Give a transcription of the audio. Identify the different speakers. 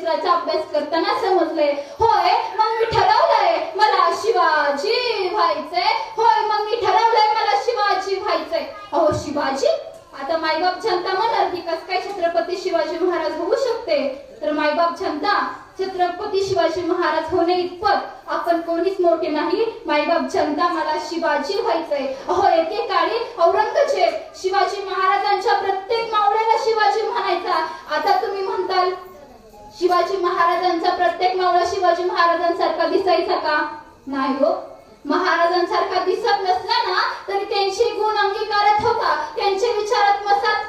Speaker 1: शास्त्राचा अभ्यास करताना समजले. होय मग मी ठरवलंय मला शिवाजी व्हायचंय. होय मग मी ठरवलंय मला शिवाजी व्हायचंय. अहो शिवाजी, आता मायबाप जनता म्हणाल की कस काय छत्रपती शिवाजी महाराज होऊ शकते. तर मायबाप जनता, छत्रपती शिवाजी महाराज होणे इतपत आपण कोणीच मोठे नाही. मायबाप जनता, मला शिवाजी व्हायचंय. अहो एकेकाळी औरंगजेब शिवाजी महाराजांच्या प्रत्येक मावळ्याला शिवाजी म्हणायचा. आता तुम्ही म्हणताल शिवाजी महाराजांचा प्रत्येक मावळा शिवाजी महाराजांसारखा दिसायचा का? नाही हो. महाराजांसारखा दिसत नसला ना तरी त्यांचे गुण अंगीकारत होता, त्यांचे विचार आत्मसात